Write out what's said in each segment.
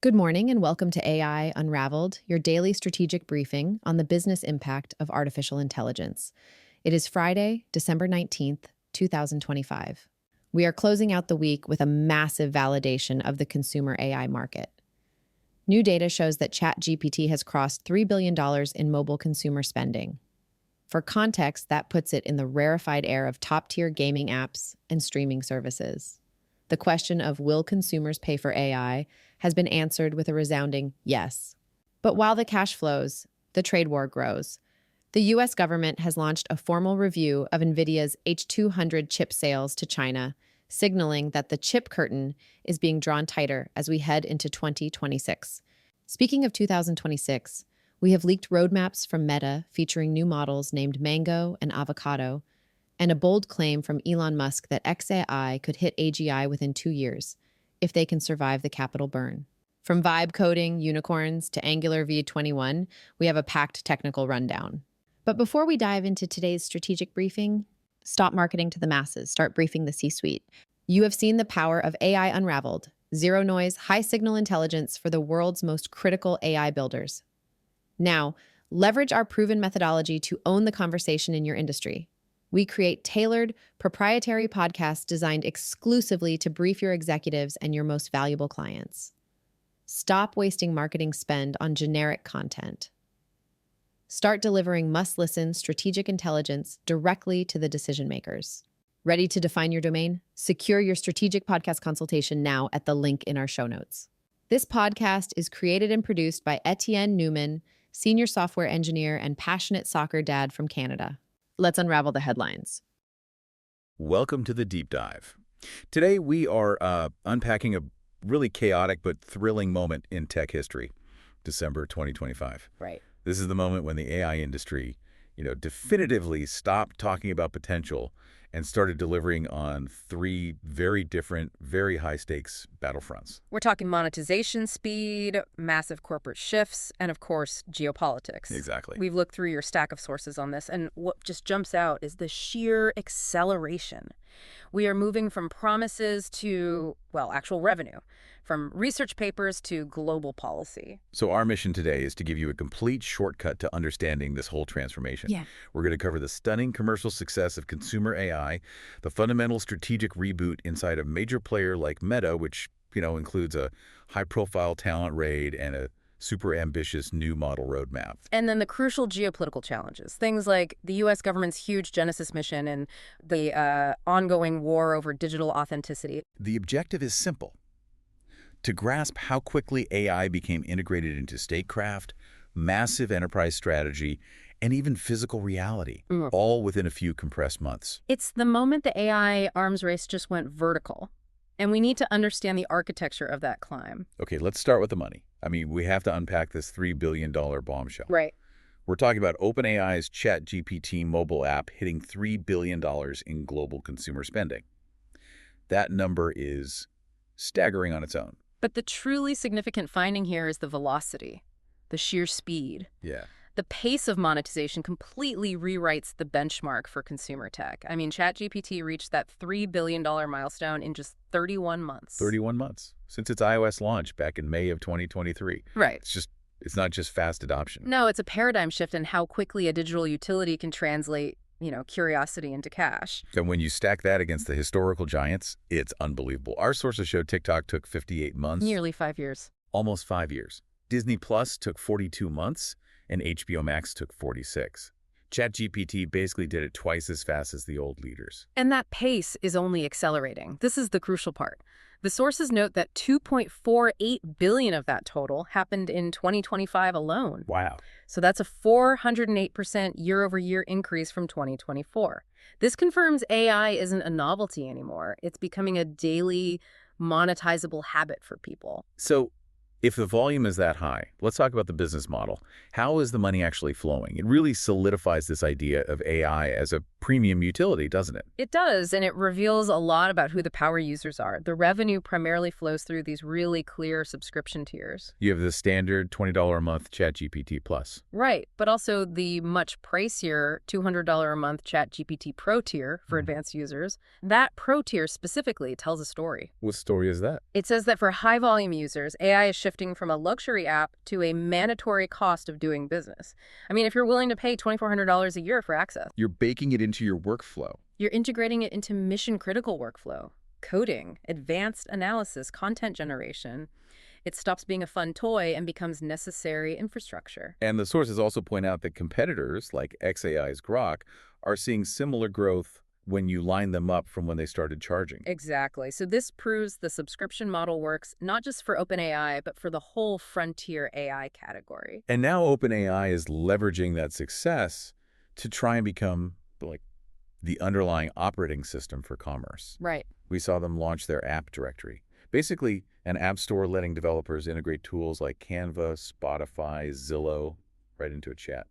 Good morning and welcome to AI Unraveled, your daily strategic briefing on the business impact of artificial intelligence. It is Friday, December 19th, 2025. We are closing out the week with a massive validation of the consumer AI market. New data shows that ChatGPT has crossed $3 billion in mobile consumer spending. For context, that puts it in the rarefied air of top-tier gaming apps and streaming services. The question of will consumers pay for AI has been answered with a resounding yes. But while the cash flows, the trade war grows. The U.S. government has launched a formal review of Nvidia's H200 chip sales to China, signaling that the chip curtain is being drawn tighter as we head into 2026. Speaking of 2026, we have leaked roadmaps from Meta featuring new models named Mango and Avocado, and a bold claim from Elon Musk that XAI could hit AGI within 2 years, if they can survive the capital burn. From Vibe coding, unicorns, to Angular V21, we have a packed technical rundown. But before we dive into today's strategic briefing, stop marketing to the masses, start briefing the C-suite. You have seen the power of AI Unraveled, zero noise, high signal intelligence for the world's most critical AI builders. Now, leverage our proven methodology to own the conversation in your industry. We create tailored, proprietary podcasts designed exclusively to brief your executives and your most valuable clients. Stop wasting marketing spend on generic content. Start delivering must-listen strategic intelligence directly to the decision makers. Ready to define your domain? Secure your strategic podcast consultation now at the link in our show notes. This podcast is created and produced by Etienne Newman, senior software engineer and passionate soccer dad from Canada. Let's unravel the headlines. Welcome to the deep dive. Today we are unpacking a really chaotic but thrilling moment in tech history, December 2025. Right. This is the moment when the AI industry, definitively stopped talking about potential and started delivering on three very different, very high-stakes battlefronts. We're talking monetization speed, massive corporate shifts, and of course, geopolitics. Exactly. We've looked through your stack of sources on this, and what just jumps out is the sheer acceleration. We are moving from promises to, actual revenue, from research papers to global policy. So our mission today is to give you a complete shortcut to understanding this whole transformation. Yeah. We're going to cover the stunning commercial success of consumer AI, the fundamental strategic reboot inside a major player like Meta, which, includes a high-profile talent raid and a super ambitious new model roadmap. And then the crucial geopolitical challenges, things like the U.S. government's huge Genesis mission and the ongoing war over digital authenticity. The objective is simple: to grasp how quickly AI became integrated into statecraft, massive enterprise strategy, and even physical reality, all within a few compressed months. It's the moment the AI arms race just went vertical, and we need to understand the architecture of that climb. Okay, let's start with the money. We have to unpack this $3 billion bombshell. Right. We're talking about OpenAI's ChatGPT mobile app hitting $3 billion in global consumer spending. That number is staggering on its own. But the truly significant finding here is the velocity, the sheer speed. Yeah. The pace of monetization completely rewrites the benchmark for consumer tech. ChatGPT reached that $3 billion milestone in just 31 months. 31 months since its iOS launch back in May of 2023. Right. It's not just fast adoption. No, it's a paradigm shift in how quickly a digital utility can translate, curiosity into cash. And when you stack that against the historical giants, it's unbelievable. Our sources show TikTok took 58 months. Nearly 5 years. Almost 5 years. Disney Plus took 42 months, and HBO Max took 46. ChatGPT basically did it twice as fast as the old leaders. And that pace is only accelerating. This is the crucial part. The sources note that 2.48 billion of that total happened in 2025 alone. Wow. So that's a 408% year-over-year increase from 2024. This confirms AI isn't a novelty anymore. It's becoming a daily monetizable habit for people. So if the volume is that high, let's talk about the business model. How is the money actually flowing? It really solidifies this idea of AI as a premium utility, doesn't it? It does, and it reveals a lot about who the power users are. The revenue primarily flows through these really clear subscription tiers. You have the standard $20 a month ChatGPT Plus. Right, but also the much pricier $200 a month ChatGPT Pro tier for advanced users. That Pro tier specifically tells a story. What story is that? It says that for high-volume users, AI is shifting shifting from a luxury app to a mandatory cost of doing business. I mean, if you're willing to pay $2,400 a year for access, You're baking it into your workflow. you're integrating it into mission-critical workflow, coding, advanced analysis, content generation. It stops being a fun toy and becomes necessary infrastructure. And the sources also point out that competitors like xAI's Grok are seeing similar growth when you line them up from when they started charging. Exactly. So this proves the subscription model works not just for OpenAI, but for the whole frontier AI category. And now OpenAI is leveraging that success to try and become like the underlying operating system for commerce. Right. We saw them launch their app directory. Basically, an app store letting developers integrate tools like Canva, Spotify, Zillow right into a chat.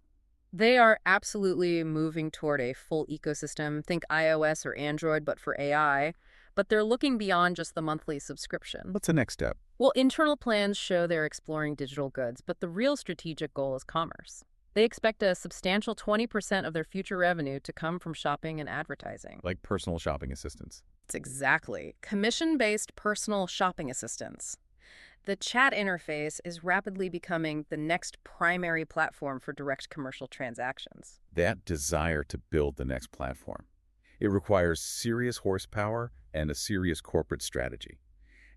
They are absolutely moving toward a full ecosystem. Think iOS or Android, but for AI. But they're looking beyond just the monthly subscription. What's the next step? Well, internal plans show they're exploring digital goods, but the real strategic goal is commerce. They expect a substantial 20% of their future revenue to come from shopping and advertising. Like personal shopping assistants. It's exactly. Commission-based personal shopping assistants. The chat interface is rapidly becoming the next primary platform for direct commercial transactions. That desire to build the next platform. It requires serious horsepower and a serious corporate strategy.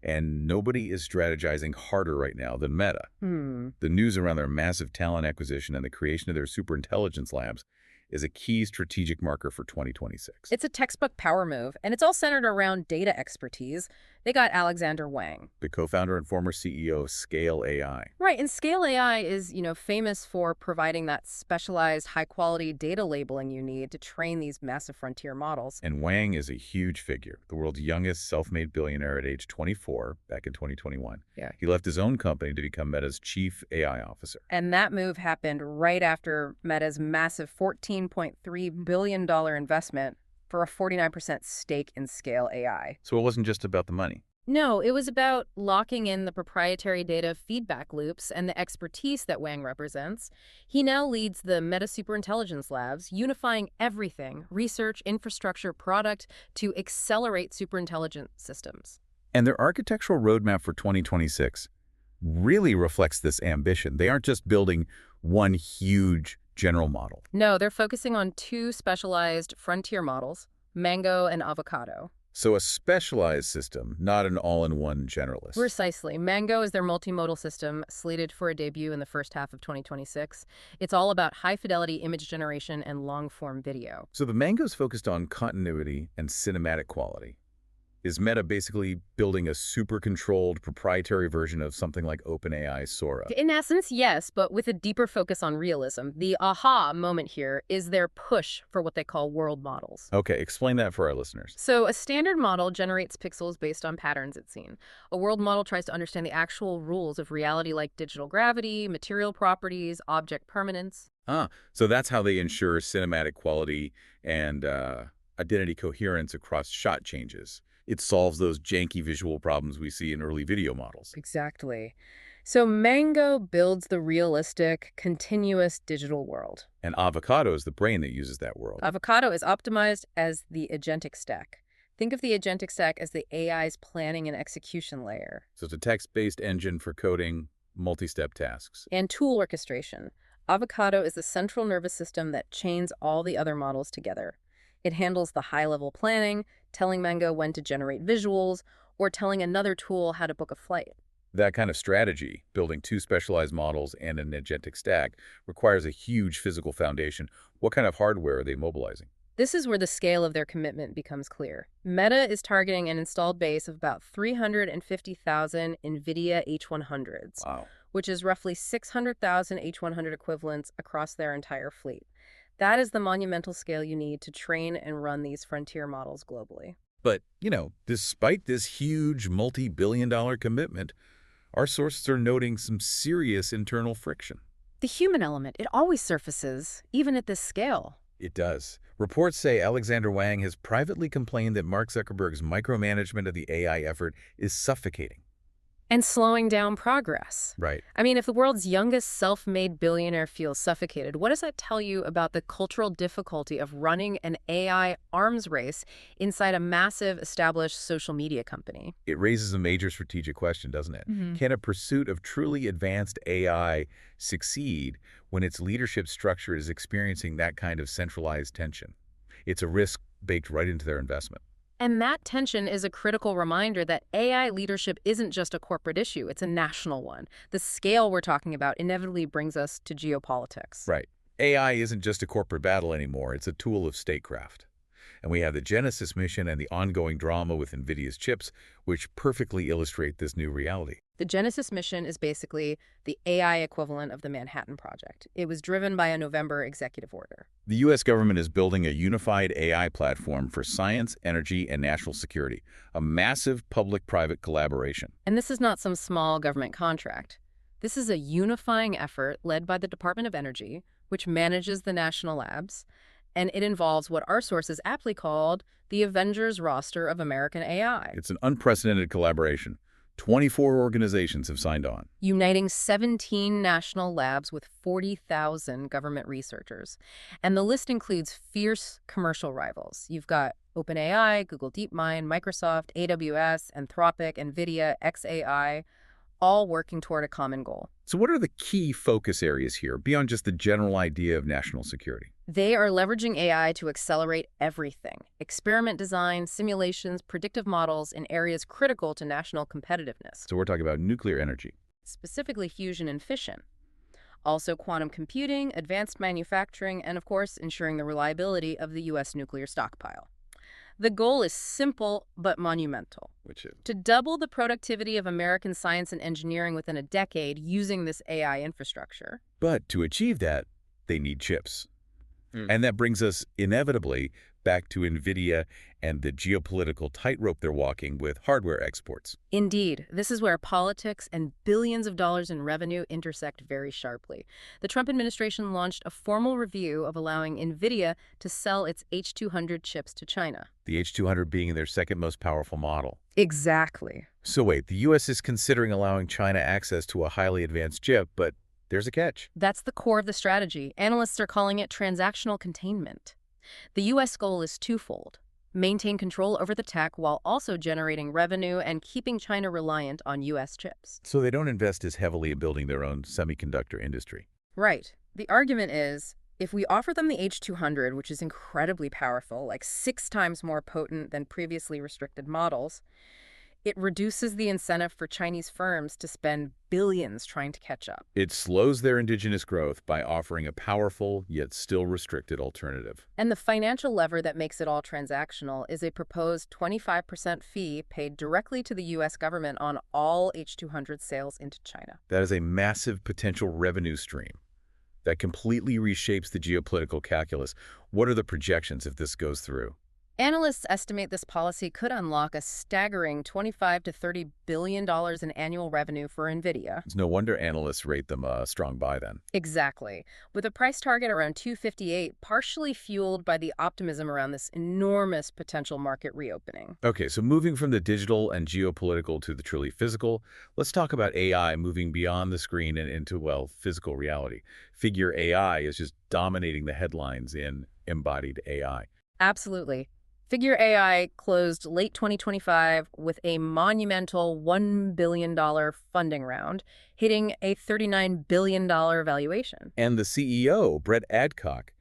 And nobody is strategizing harder right now than Meta. The news around their massive talent acquisition and the creation of their superintelligence labs is a key strategic marker for 2026. It's a textbook power move, and it's all centered around data expertise. They got Alexander Wang. The co-founder and former CEO of Scale AI. Right, and Scale AI is, famous for providing that specialized, high-quality data labeling you need to train these massive frontier models. And Wang is a huge figure, the world's youngest self-made billionaire at age 24 back in 2021. Yeah. He left his own company to become Meta's chief AI officer. And that move happened right after Meta's massive $14.3 billion investment for a 49% stake in Scale AI. So it wasn't just about the money. No, it was about locking in the proprietary data feedback loops and the expertise that Wang represents. He now leads the Meta Superintelligence Labs, unifying everything, research, infrastructure, product, to accelerate superintelligent systems. And their architectural roadmap for 2026 really reflects this ambition. They aren't just building one huge general model. No, they're focusing on two specialized frontier models, Mango and Avocado. So a specialized system, not an all-in-one generalist. Precisely. Mango is their multimodal system, slated for a debut in the first half of 2026. It's all about high-fidelity image generation and long-form video. So the Mango's focused on continuity and cinematic quality. Is Meta basically building a super-controlled proprietary version of something like OpenAI's Sora? In essence, yes, but with a deeper focus on realism. The aha moment here is their push for what they call world models. Okay, explain that for our listeners. So a standard model generates pixels based on patterns it's seen. A world model tries to understand the actual rules of reality like digital gravity, material properties, object permanence. So that's how they ensure cinematic quality and identity coherence across shot changes. It solves those janky visual problems we see in early video models. Exactly. So Mango builds the realistic, continuous digital world. And Avocado is the brain that uses that world. Avocado is optimized as the agentic stack. Think of the agentic stack as the AI's planning and execution layer. So it's a text-based engine for coding multi-step tasks. And tool orchestration. Avocado is the central nervous system that chains all the other models together. It handles the high-level planning, telling Mango when to generate visuals, or telling another tool how to book a flight. That kind of strategy, building two specialized models and an agentic stack, requires a huge physical foundation. What kind of hardware are they mobilizing? This is where the scale of their commitment becomes clear. Meta is targeting an installed base of about 350,000 Nvidia H100s, Wow. which is roughly 600,000 H100 equivalents across their entire fleet. That is the monumental scale you need to train and run these frontier models globally. But, despite this huge multi-billion-dollar commitment, our sources are noting some serious internal friction. The human element, it always surfaces, even at this scale. It does. Reports say Alexander Wang has privately complained that Mark Zuckerberg's micromanagement of the AI effort is suffocating. And slowing down progress. Right. I mean, if the world's youngest self-made billionaire feels suffocated, what does that tell you about the cultural difficulty of running an AI arms race inside a massive established social media company? It raises a major strategic question, doesn't it? Hmm. Can a pursuit of truly advanced AI succeed when its leadership structure is experiencing that kind of centralized tension? It's a risk baked right into their investment. And that tension is a critical reminder that AI leadership isn't just a corporate issue, it's a national one. The scale we're talking about inevitably brings us to geopolitics. Right. AI isn't just a corporate battle anymore. It's a tool of statecraft. And we have the Genesis mission and the ongoing drama with Nvidia's chips, which perfectly illustrate this new reality. The Genesis mission is basically the AI equivalent of the Manhattan Project. It was driven by a November executive order. The U.S. government is building a unified AI platform for science, energy, and national security, a massive public-private collaboration. And this is not some small government contract. This is a unifying effort led by the Department of Energy, which manages the national labs, and it involves what our sources aptly called the Avengers roster of American AI. It's an unprecedented collaboration. 24 organizations have signed on. Uniting 17 national labs with 40,000 government researchers. And the list includes fierce commercial rivals. You've got OpenAI, Google DeepMind, Microsoft, AWS, Anthropic, Nvidia, xAI, all working toward a common goal. So what are the key focus areas here, beyond just the general idea of national security? They are leveraging AI to accelerate everything. Experiment design, simulations, predictive models in areas critical to national competitiveness. So we're talking about nuclear energy. Specifically fusion and fission. Also quantum computing, advanced manufacturing, and of course, ensuring the reliability of the U.S. nuclear stockpile. The goal is simple but monumental. Which is? To double the productivity of American science and engineering within a decade using this AI infrastructure. But to achieve that, they need chips. And that brings us inevitably back to Nvidia and the geopolitical tightrope they're walking with hardware exports. Indeed, this is where politics and billions of dollars in revenue intersect very sharply. The Trump administration launched a formal review of allowing Nvidia to sell its H200 chips to China. The H200 being their second most powerful model. Exactly. So wait, the U.S. is considering allowing China access to a highly advanced chip, but there's a catch. That's the core of the strategy. Analysts are calling it transactional containment. The U.S. goal is twofold. Maintain control over the tech while also generating revenue and keeping China reliant on U.S. chips. So they don't invest as heavily in building their own semiconductor industry. Right. The argument is, if we offer them the H200, which is incredibly powerful, like 6 times more potent than previously restricted models, it reduces the incentive for Chinese firms to spend billions trying to catch up. It slows their indigenous growth by offering a powerful yet still restricted alternative. And the financial lever that makes it all transactional is a proposed 25% fee paid directly to the U.S. government on all H200 sales into China. That is a massive potential revenue stream that completely reshapes the geopolitical calculus. What are the projections if this goes through? Analysts estimate this policy could unlock a staggering $25 to $30 billion in annual revenue for Nvidia. It's no wonder analysts rate them a strong buy then. Exactly. With a price target around $258, partially fueled by the optimism around this enormous potential market reopening. Okay, so moving from the digital and geopolitical to the truly physical, let's talk about AI moving beyond the screen and into, well, physical reality. Figure AI is just dominating the headlines in embodied AI. Absolutely. Figure AI closed late 2025 with a monumental $1 billion funding round, hitting a $39 billion valuation. And the CEO, Brett Adcock,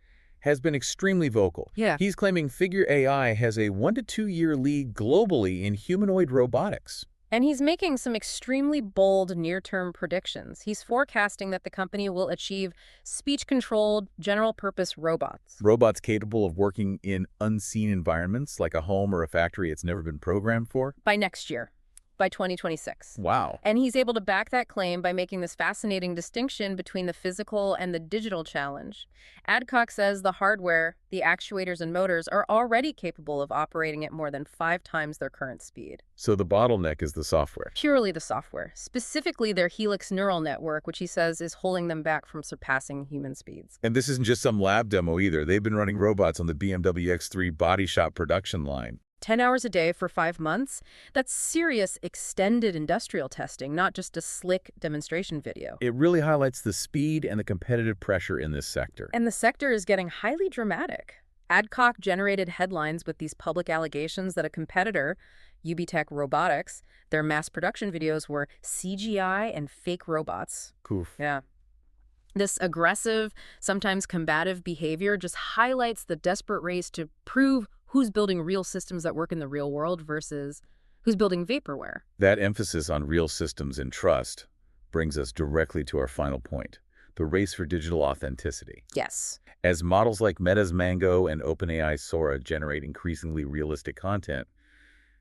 has been extremely vocal. Yeah. He's claiming Figure AI has a 1 to 2 year lead globally in humanoid robotics. And he's making some extremely bold near-term predictions. He's forecasting that the company will achieve speech-controlled, general-purpose robots. Robots capable of working in unseen environments like a home or a factory it's never been programmed for? By next year, by 2026. Wow. And he's able to back that claim by making this fascinating distinction between the physical and the digital challenge. Adcock says the hardware, the actuators and motors are already capable of operating at more than 5 times their current speed. So the bottleneck is the software. Purely the software, specifically their Helix neural network, which he says is holding them back from surpassing human speeds. And this isn't just some lab demo either. They've been running robots on the BMW X3 body shop production line. 10 hours a day for 5 months. That's serious extended industrial testing, not just a slick demonstration video. It really highlights the speed and the competitive pressure in this sector. And the sector is getting highly dramatic. Adcock generated headlines with these public allegations that a competitor, UBTech Robotics, their mass production videos were CGI and fake robots. Oof. Yeah. This aggressive, sometimes combative behavior just highlights the desperate race to prove who's building real systems that work in the real world versus who's building vaporware. That emphasis on real systems and trust brings us directly to our final point, the race for digital authenticity. Yes. As models like Meta's Mango and OpenAI's Sora generate increasingly realistic content,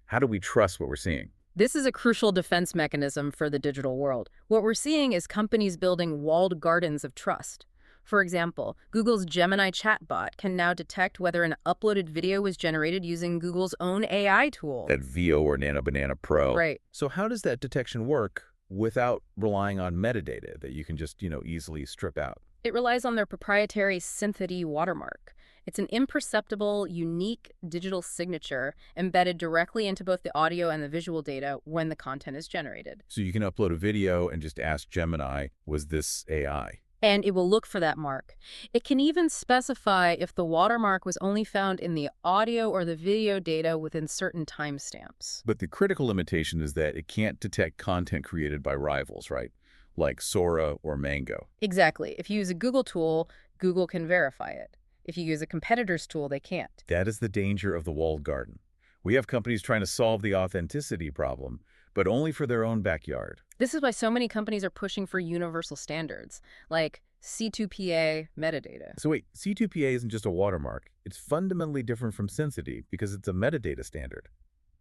how do we trust what we're seeing? This is a crucial defense mechanism for the digital world. What we're seeing is companies building walled gardens of trust. For example, Google's Gemini chatbot can now detect whether an uploaded video was generated using Google's own AI tool. That VO or Nano Banana Pro. Right. So how does that detection work without relying on metadata that you can just, easily strip out? It relies on their proprietary Synthety watermark. It's an imperceptible, unique digital signature embedded directly into both the audio and the visual data when the content is generated. So you can upload a video and just ask Gemini, was this AI? And it will look for that mark. It can even specify if the watermark was only found in the audio or the video data within certain timestamps. But the critical limitation is that it can't detect content created by rivals, right? Like Sora or Mango. Exactly. If you use a Google tool, Google can verify it. If you use a competitor's tool, they can't. That is the danger of the walled garden. We have companies trying to solve the authenticity problem, but only for their own backyard. This is why so many companies are pushing for universal standards, like C2PA metadata. So wait, C2PA isn't just a watermark. It's fundamentally different from Synthety because it's a metadata standard.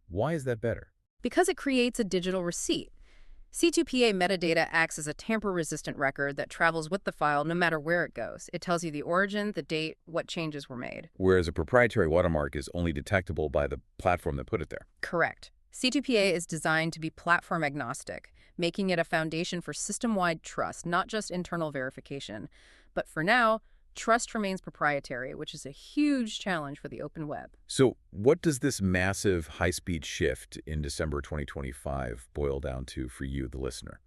Why is that better? Because it creates a digital receipt. C2PA metadata acts as a tamper-resistant record that travels with the file no matter where it goes. It tells you the origin, the date, what changes were made. Whereas a proprietary watermark is only detectable by the platform that put it there. Correct. C2PA is designed to be platform agnostic, making it a foundation for system-wide trust, not just internal verification. But for now, trust remains proprietary, which is a huge challenge for the open web. So what does this massive high-speed shift in December 2025 boil down to for you, the listener?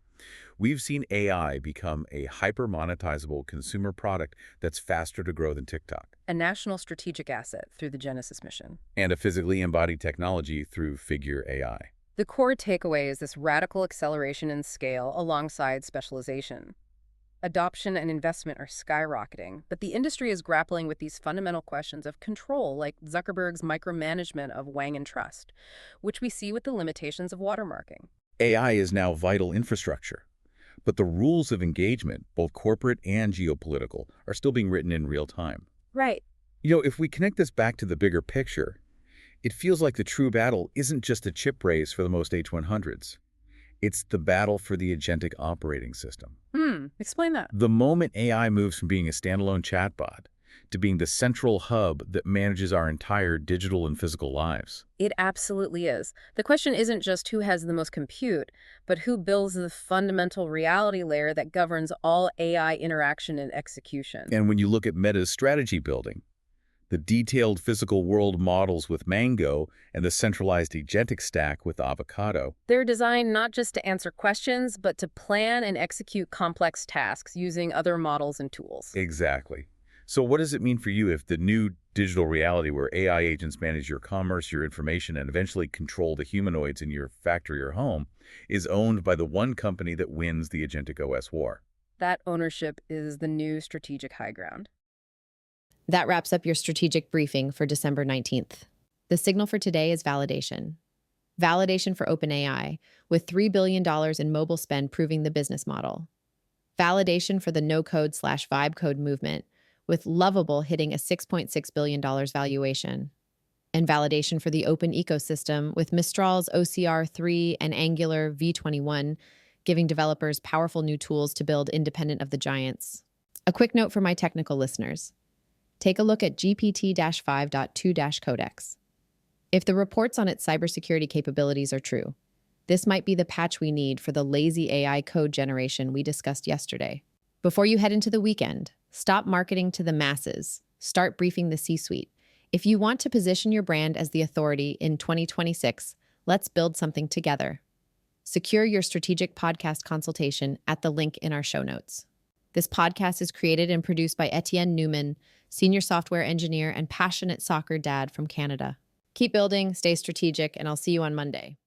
We've seen AI become a hyper-monetizable consumer product that's faster to grow than TikTok. A national strategic asset through the Genesis Mission. And a physically embodied technology through Figure AI. The core takeaway is this radical acceleration in scale alongside specialization. Adoption and investment are skyrocketing, but the industry is grappling with these fundamental questions of control, like Zuckerberg's micromanagement of Wang and Trust, which we see with the limitations of watermarking. AI is now vital infrastructure, but the rules of engagement, both corporate and geopolitical, are still being written in real time. Right. If we connect this back to the bigger picture, it feels like the true battle isn't just a chip race for the most H100s. It's the battle for the agentic operating system. Explain that. The moment AI moves from being a standalone chatbot to being the central hub that manages our entire digital and physical lives. It absolutely is. The question isn't just who has the most compute, but who builds the fundamental reality layer that governs all AI interaction and execution. And when you look at Meta's strategy building, the detailed physical world models with Mango and the centralized agentic stack with Avocado. They're designed not just to answer questions, but to plan and execute complex tasks using other models and tools. Exactly. So what does it mean for you if the new digital reality where AI agents manage your commerce, your information, and eventually control the humanoids in your factory or home is owned by the one company that wins the agentic OS war? That ownership is the new strategic high ground. That wraps up your strategic briefing for December 19th. The signal for today is validation. Validation for OpenAI, with $3 billion in mobile spend proving the business model. Validation for the no-code/vibe code movement, with Lovable hitting a $6.6 billion valuation. And validation for the open ecosystem, with Mistral's OCR 3 and Angular V21, giving developers powerful new tools to build independent of the giants. A quick note for my technical listeners. Take a look at GPT-5.2-Codex. If the reports on its cybersecurity capabilities are true, this might be the patch we need for the lazy AI code generation we discussed yesterday. Before you head into the weekend, stop marketing to the masses. Start briefing the C-suite. If you want to position your brand as the authority in 2026, let's build something together. Secure your strategic podcast consultation at the link in our show notes. This podcast is created and produced by Etienne Newman, senior software engineer and passionate soccer dad from Canada. Keep building, stay strategic, and I'll see you on Monday.